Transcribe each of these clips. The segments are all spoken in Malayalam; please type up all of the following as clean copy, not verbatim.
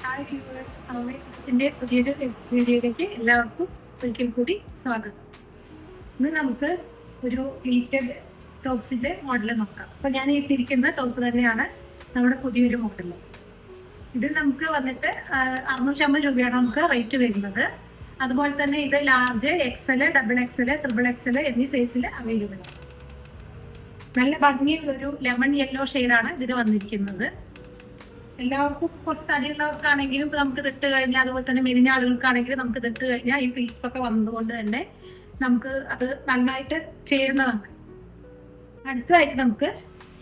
ഹായ് വ്യൂവേഴ്സ്, ന്റെ പുതിയൊരു വീഡിയോയിലേക്ക് എല്ലാവർക്കും ഒരിക്കൽ കൂടി സ്വാഗതം. ഇന്ന് നമുക്ക് ഒരു പ്ലീറ്റഡ് ടോപ്സിന്റെ മോഡൽ നോക്കാം. അപ്പൊ ഞാൻ ഇട്ടിരിക്കുന്ന ടോപ്പ് തന്നെയാണ് നമ്മുടെ പുതിയൊരു മോഡൽ. ഇത് നമുക്ക് വന്നിട്ട് 650 രൂപയാണ് നമുക്ക് റേറ്റ് വരുന്നത്. അതുപോലെ തന്നെ ഇത് large, XL, double XL, triple XL എന്നീ സൈസിൽ അവൈലബിൾ ആണ്. നല്ല ഭംഗിയുള്ളൊരു ലെമൺ യെല്ലോ ഷെയ്ഡാണ് ഇതിന് വന്നിരിക്കുന്നത്. എല്ലാവർക്കും കുറച്ച് തടിയുള്ളവർക്കാണെങ്കിലും ഇപ്പൊ നമുക്ക് ഇട്ട് കഴിഞ്ഞാൽ, അതുപോലെ തന്നെ മെലിഞ്ഞ ആളുകൾക്കാണെങ്കിലും നമുക്ക് ഇട്ട് കഴിഞ്ഞാൽ ഈ പീസ് ഒക്കെ വന്നതുകൊണ്ട് തന്നെ നമുക്ക് അത് നന്നായിട്ട് ചേരുന്നതാണ്. അടുത്തതായിട്ട് നമുക്ക്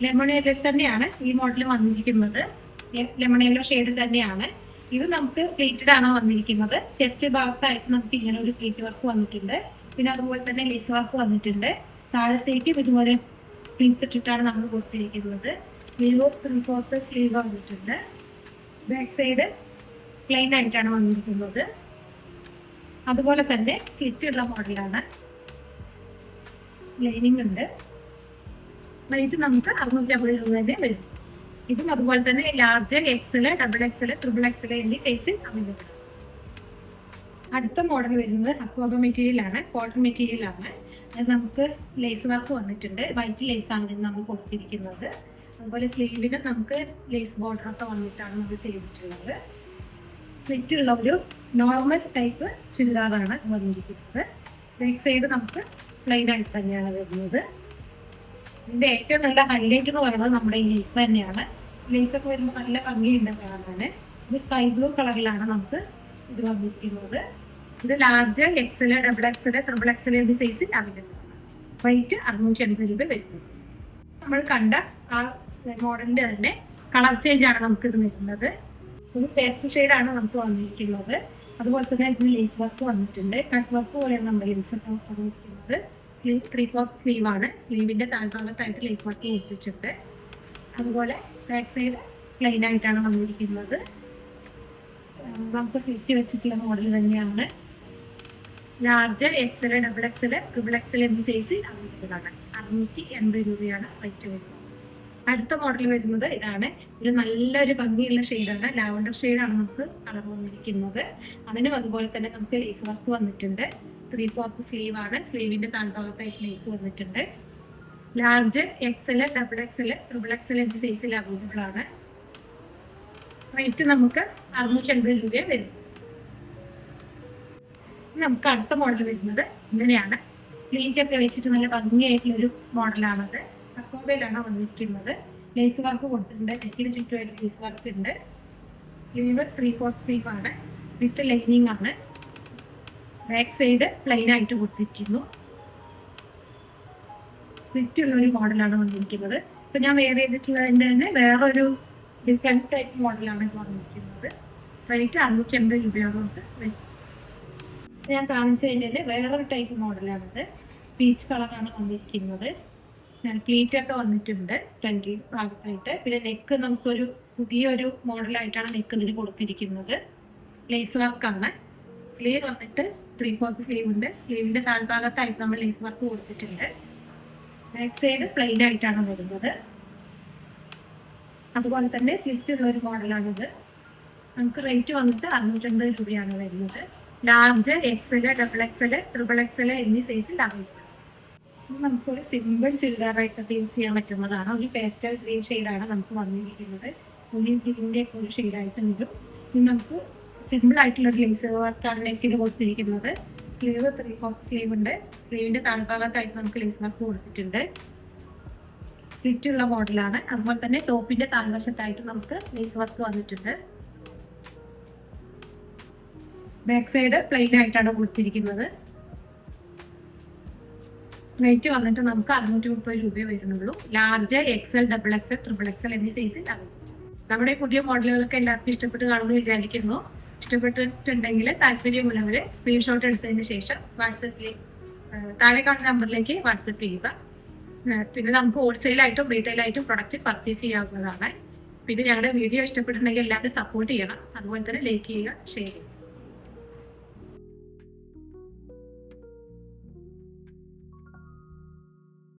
ലെമൺ യെല്ലോ തന്നെയാണ് ഈ മോഡൽ വന്നിരിക്കുന്നത്. ലെമൺ യെല്ലോ ഷെയ്ഡ് തന്നെയാണ് ഇത്. നമുക്ക് പ്ലേറ്റഡ് ആണ് വന്നിരിക്കുന്നത്. ചെസ്റ്റ് ഭാഗത്തായിട്ട് നമുക്ക് ഇങ്ങനെ ഒരു പ്ലേറ്റ് വർക്ക് വന്നിട്ടുണ്ട്. പിന്നെ അതുപോലെ തന്നെ ലേസ് വർക്ക് വന്നിട്ടുണ്ട്. താഴത്തേക്കും ഇതുപോലെ പ്രിൻസ് ഇട്ടിട്ടാണ് നമ്മൾ കൊടുത്തിരിക്കുന്നത്. സ്ലീവ് 3/4 സ്ലീവ് വന്നിട്ടുണ്ട്. ബാക്ക് സൈഡ് പ്ലെയിൻ ആയിട്ടാണ് വന്നിരിക്കുന്നത്. അതുപോലെ തന്നെ സ്ലിറ്റ് ഉള്ള മോഡലാണ്. ലൈനിങ് ഉണ്ട്. റേറ്റ് നമുക്ക് 650 രൂപ തന്നെ വരും. ഇതും അതുപോലെ തന്നെ large, XL, double XL, triple XL എന്നീ സൈസിൽ അവൈലബിൾ. അടുത്ത മോഡൽ വരുന്നത് അക്വാബ മെറ്റീരിയൽ ആണ്, കോട്ടൺ മെറ്റീരിയൽ ആണ്. അത് നമുക്ക് ലേസ് വർക്ക് വന്നിട്ടുണ്ട്. വൈറ്റ് ലേസ് ആണ് ഇതിന് നമ്മൾ കൊടുത്തിരിക്കുന്നത്. അതുപോലെ സ്ലീവിന് നമുക്ക് ലേസ് ബോർഡർ ഒക്കെ വന്നിട്ടാണ് നമ്മൾ ചെയ്തിട്ടുള്ളത്. സ്ലിറ്റ് ഉള്ള ഒരു നോർമൽ ടൈപ്പ് ചുരിദാറാണ് വന്നിരിക്കുന്നത്. ബാക്ക് സൈഡ് നമുക്ക് പ്ലെയിൻ ആയിട്ട് തന്നെയാണ് വരുന്നത്. ഇതിന്റെ ഏറ്റവും നല്ല ഹൈലൈറ്റ് എന്ന് പറയുന്നത് നമ്മുടെ ഈ ലേസ് തന്നെയാണ്. ലേസ് ഒക്കെ വരുമ്പോൾ നല്ല ഭംഗിയുണ്ട് കാണാൻ. ഇത് സ്കൈ ബ്ലൂ കളറിലാണ് നമുക്ക് ഇത് വന്നിരിക്കുന്നത്. ഇത് large, XL, double XL, triple XL എന്നീ സൈസിൽ അവൈലബിൾ ആണ്. റേറ്റ് 650 രൂപ വരുന്നത്. നമ്മൾ കണ്ട ആ മോഡലിന്റെ തന്നെ കളർ ചേഞ്ച് ആണ് നമുക്ക് ഇത് വരുന്നത്. ഒരു പേസ്റ്റൽ ഷെയ്ഡാണ് നമുക്ക് വന്നിരിക്കുന്നത്. അതുപോലെ തന്നെ ഇതിന് ലേസ് വർക്ക് വന്നിട്ടുണ്ട്. കട്ട് വർക്ക് പോലെയാണ് നമ്മുടെ ലേസ് ഒക്കെ വന്നിരിക്കുന്നത്. സ്ലീവ് 3/4 സ്ലീവ് ആണ്. സ്ലീവിന്റെ താഴ്ഭാഗത്തായിട്ട് ലേസ് വർക്ക് കൊടുത്തിട്ടുണ്ട്. അതുപോലെ ബാക്ക് സൈഡ് പ്ലെയിൻ ആയിട്ടാണ് വന്നിരിക്കുന്നത്. നമുക്ക് സ്ലിറ്റ് വെച്ചിട്ടുള്ള മോഡൽ തന്നെയാണ്. Large, XL, double XL, triple XL എന്നീ സൈസിൽ അവൈലബിൾ ആണ്. 680 രൂപയാണ് റേറ്റ് വരുന്നത്. അടുത്ത മോഡൽ വരുന്നത് ഇതാണ്. ഒരു നല്ലൊരു ഭംഗിയുള്ള ഷെയ്ഡാണ്. ലാവണ്ടർ ഷെയ്ഡാണ് നമുക്ക് കളർ വന്നിരിക്കുന്നത്. അതിനും അതുപോലെ തന്നെ നമുക്ക് ലേസ് വർക്ക് വന്നിട്ടുണ്ട്. 3/4 സ്ലീവ് ആണ്. സ്ലീവിന്റെ താഴ്ഭാഗത്തായിട്ട് ലേസ് വന്നിട്ടുണ്ട്. Large, XL, double XL, triple XL എന്നീ സൈസിൽ അവൈലബിൾ ആണ്. റേറ്റ് നമുക്ക് 680 രൂപ വരും. നമുക്ക് അടുത്ത മോഡൽ വരുന്നത് ഇങ്ങനെയാണ്. പ്ലീറ്റ് ഒക്കെ വെച്ചിട്ട് നല്ല ഭംഗിയായിട്ടുള്ളൊരു മോഡലാണത്. അക്കോബയിലാണ് വന്നിരിക്കുന്നത്. ലേസ് വർക്ക് കൊടുത്തിട്ടുണ്ട്. നെക്കിന് ചുറ്റുമായിട്ട് ലേസ് വർക്ക് ഉണ്ട്. സ്ലീവ് 3/4 സ്ലീവ് ആണ്. വിത്ത് ലൈനിങ് ആണ്. ബാക്ക് സൈഡ് പ്ലെയിൻ ആയിട്ട് കൊടുത്തിരിക്കുന്നു. സ്ലിറ്റ് ഉള്ള ഒരു മോഡലാണ് വന്നിരിക്കുന്നത്. ഇപ്പൊ ഞാൻ വേറെ ചെയ്തിട്ടുള്ളതിന്റെ തന്നെ വേറൊരു ഡിഫറെന്റ് ടൈപ്പ് മോഡലാണ് ഇത് വന്നിരിക്കുന്നത്. റേറ്റ് 680 രൂപയാണ് നമുക്ക് വരും. ഞാൻ കാണിച്ചതിൻ്റെ വേറൊരു ടൈപ്പ് മോഡലാണിത്. പീച്ച് കളറാണ് വന്നിരിക്കുന്നത്. പ്ലീറ്റ് ഒക്കെ വന്നിട്ടുണ്ട് ഫ്രണ്ടിൽ ഭാഗത്തായിട്ട്. പിന്നെ നെക്ക് നമുക്കൊരു പുതിയൊരു മോഡലായിട്ടാണ് നെക്ക് ഇതിന് കൊടുത്തിരിക്കുന്നത്. ലേസ് വർക്കാണ്. സ്ലീവ് വന്നിട്ട് 3/4 സ്ലീവ് ഉണ്ട്. സ്ലീവിന്റെ താഴ്ഭാഗത്തായിട്ട് നമ്മൾ ലേസ് വർക്ക് കൊടുത്തിട്ടുണ്ട്. ബാക്ക് സൈഡ് പ്ലെയിൻ ആയിട്ടാണ് വരുന്നത്. അതുപോലെ തന്നെ സ്ലിറ്റ് ഉള്ള ഒരു മോഡലാണിത്. നമുക്ക് റേറ്റ് വന്നിട്ട് 650 രൂപയാണ് വരുന്നത്. Large, XL, double XL, triple XL എന്നീ സൈസിൽ അവൈലബിൾ. നമുക്കൊരു സിമ്പിൾ ചുരിദാറായിട്ടൊക്കെ യൂസ് ചെയ്യാൻ പറ്റുന്നതാണ്. ഒരു പേസ്റ്റൽ ഗ്രീൻ ഷെയ്ഡാണ് നമുക്ക് വന്നിരിക്കുന്നത്. ഒലിവ് ഗ്രീനിൻ്റെ ഒരു ഷെയ്ഡായിട്ട് വരും. ഇനി നമുക്ക് സിമ്പിൾ ആയിട്ടുള്ളൊരു ലേസ് വർക്കാണ് നെക്കിന് കൊടുത്തിരിക്കുന്നത്. സ്ലീവ് 3/4 സ്ലീവ് ഉണ്ട്. സ്ലീവിന്റെ താഴ്ഭാഗത്തായിട്ട് നമുക്ക് ലേസ് വർക്ക് കൊടുത്തിട്ടുണ്ട്. സ്ലിറ്റ് ഉള്ള മോഡലാണ്. അതുപോലെ തന്നെ ടോപ്പിന്റെ താഴ്വശത്തായിട്ട് നമുക്ക് ലേസ് വർക്ക് വന്നിട്ടുണ്ട്. ബാക്ക് സൈഡ് പ്ലെയിൻ ആയിട്ടാണ് കൊടുത്തിരിക്കുന്നത്. റേറ്റ് വന്നിട്ട് നമുക്ക് 630 രൂപ വരുന്നുള്ളൂ. Large, XL, double XL, triple XL എന്നീ സൈസിൽ ആകും. നമ്മുടെ പുതിയ മോഡലുകളൊക്കെ എല്ലാവർക്കും ഇഷ്ടപ്പെട്ട് കാണുമെന്ന് വിചാരിക്കുന്നു. ഇഷ്ടപ്പെട്ടിട്ടുണ്ടെങ്കിൽ താല്പര്യമുള്ളവർ സ്ക്രീൻഷോട്ട് എടുത്തതിന് ശേഷം വാട്സപ്പിൽ താഴെ കാണുന്ന നമ്പറിലേക്ക് വാട്സപ്പ് ചെയ്യുക. പിന്നെ നമുക്ക് ഹോൾസെയിലായിട്ടും റീറ്റെയിലായിട്ടും പ്രൊഡക്റ്റ് പർച്ചേസ് ചെയ്യാവുന്നതാണ്. പിന്നെ ഞങ്ങളുടെ വീഡിയോ ഇഷ്ടപ്പെട്ടിട്ടുണ്ടെങ്കിൽ എല്ലാവരും സപ്പോർട്ട് ചെയ്യണം. അതുപോലെ തന്നെ ലൈക്ക് ചെയ്യുക, ഷെയർ ചെയ്യുക.